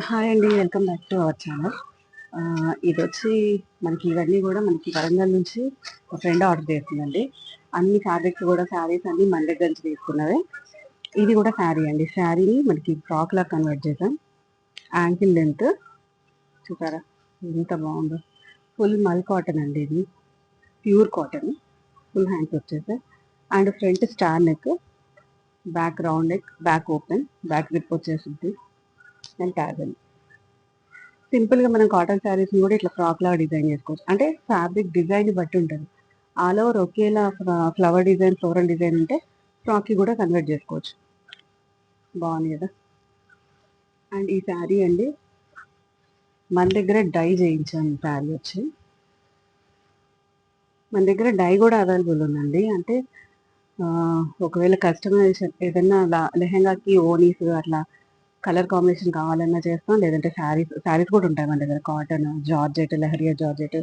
Hi అండి. Welcome back to our channel. ఇదొచ్చి మనకి ఇవన్నీ కూడా మనకి వరంగల్ నుంచి ఒక ఫ్రెండ్ ఆర్డర్ చేసిందండి. అన్ని ఫ్యాబ్రిక్స్ కూడా శారీస్ అన్ని మన దగ్గర నుంచి తీసుకున్నవే. ఇది కూడా శారీ అండి. శారీని మనకి ఫ్రాక్ లా కన్వర్ట్ చేసాం. యాంకిల్ లెంత్ చూసారా ఎంత బాగుందో. ఫుల్ మల్ కాటన్ అండి, ఇది ప్యూర్ కాటన్. ఫుల్ హ్యాండ్స్ వచ్చేసాయి and front star neck, back round neck, back open, back zip వచ్చేసింది అండ్ ట్యాగల్. సింపుల్ గా మనం కాటన్ శారీస్ కూడా ఇట్లా ఫ్రాక్ లాగా డిజైన్ చేసుకోవచ్చు. అంటే ఫ్యాబ్రిక్ డిజైన్ బట్టి ఉంటుంది. ఆల్ ఓవర్ ఒకేలా ఫ్లవర్ డిజైన్, ఫ్లోరల్ డిజైన్ ఉంటే ఫ్రాక్ కి కూడా కన్వర్ట్ చేసుకోవచ్చు. బాగుంది కదా. అండ్ ఈ శారీ అండి మన దగ్గర డై చేయించాను. ఈ శారీ వచ్చి మన దగ్గర డై కూడా అవైలబుల్ ఉందండి. అంటే ఒకవేళ కస్టమైజేషన్ ఏదైనా లెహెంగాకి ఓనీస్ అట్లా కలర్ కాంబినేషన్ కావాలన్నా చేస్తాం. లేదంటే శారీస్ కూడా ఉంటాయి మన దగ్గర. కాటన్, జార్జెట్, లెహరియా జార్జెట్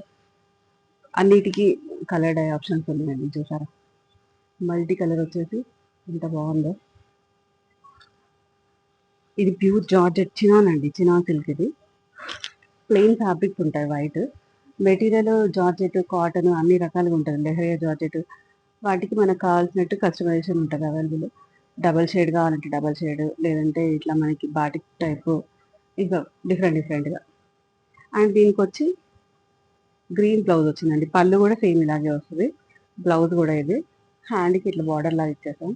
అన్నిటికీ కలర్ డై ఆప్షన్స్ ఉన్నాయండి. చూసారా మల్టీ కలర్ వచ్చేసి ఎంత బాగుందో. ఇది ప్యూర్ జార్జెట్ చినాన్ అండి, చినాన్ సిల్క్. ఇది ప్లెయిన్ ఫ్యాబ్రిక్స్ ఉంటాయి. వైట్ మెటీరియల్ జార్జెట్, కాటన్ అన్ని రకాలుగా ఉంటుంది. లెహరియా జార్జెట్ వాటికి మనకు కావాల్సినట్టు కస్టమైజేషన్ ఉంటుంది అవైలబుల్. డబల్ షేడ్ కావాలంటే డబల్ షేడ్, లేదంటే ఇట్లా మనకి బాటిక్ టైప్ ఇంకా డిఫరెంట్గా. అండ్ దీనికి వచ్చి గ్రీన్ బ్లౌజ్ వచ్చిందండి. పళ్ళు కూడా సేమ్ ఇలాగే వస్తుంది. బ్లౌజ్ కూడా ఇది హ్యాండ్కి ఇట్లా బార్డర్ లాగా ఇచ్చేసాం.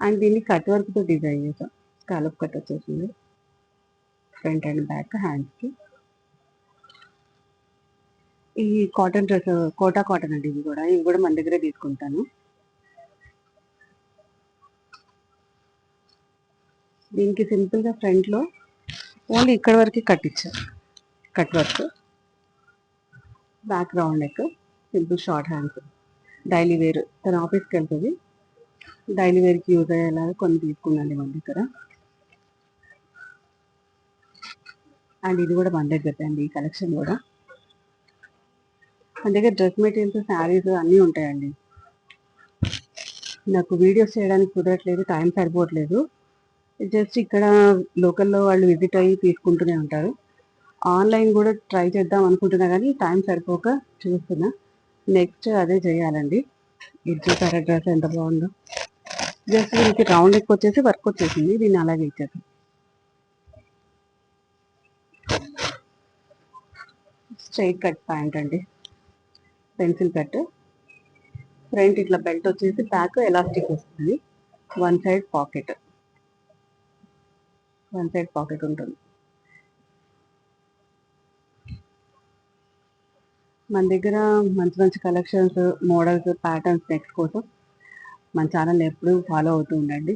అండ్ దీన్ని కట్ వర్క్తో డిజైన్ చేసాం. స్కాలప్ కట్ వచ్చేసింది ఫ్రంట్ అండ్ బ్యాక్ హ్యాండ్స్కి. ఈ కాటన్ డ్రెస్ కోటా కాటన్ అండి. ఇవి కూడా మన దగ్గరే తీసుకుంటాను. దీనికి సింపుల్గా ఫ్రంట్లో ఓన్లీ ఇక్కడ వరకు కట్ ఇచ్చారు. Cut work, back round neck, simple short hands. Daily wear తన ఆఫీస్కి వెళ్తుంది. డైలీ వేర్కి యూజ్ అయ్యేలాగా కొన్ని తీసుకున్నాండి మన దగ్గర. అండ్ ఇది కూడా మన దగ్గర అండి. ఈ కలెక్షన్ కూడా మన దగ్గర డ్రెస్ మెటీరియల్స్, శారీస్ అన్నీ ఉంటాయండి. నాకు వీడియోస్ చేయడానికి కుదరట్లేదు, టైం సరిపోవట్లేదు. జస్ట్ ఇక్కడ లోకల్లో వాళ్ళు విజిట్ అయ్యి తీసుకుంటూనే ఉంటారు. ఆన్లైన్ కూడా ట్రై చేద్దాం అనుకుంటున్నా కానీ టైం సరిపోక చూస్తున్నా. నెక్స్ట్ అదే చేయాలండి. ఇది చూసారా డ్రెస్ ఎంత బాగుందో. జస్ట్ దీనికి రౌండ్ నెక్ వచ్చేసి వర్క్ వచ్చేసింది. దీన్ని అలాగే ఇచ్చేసాం. స్ట్రైట్ కట్ ప్యాంట్ అండి, పెన్సిల్ కట్. ఫ్రంట్ ఇట్లా బెల్ట్ వచ్చేసి బ్యాక్ ఎలాస్టిక్ వస్తుంది. వన్ సైడ్ పాకెట్ ఉంటుంది. మన దగ్గర మంచి మంచి కలెక్షన్స్, మోడల్స్, ప్యాటర్న్స్ నెక్స్ట్ కోసం మన ఛానల్ ఎప్పుడు ఫాలో అవుతూ ఉండండి.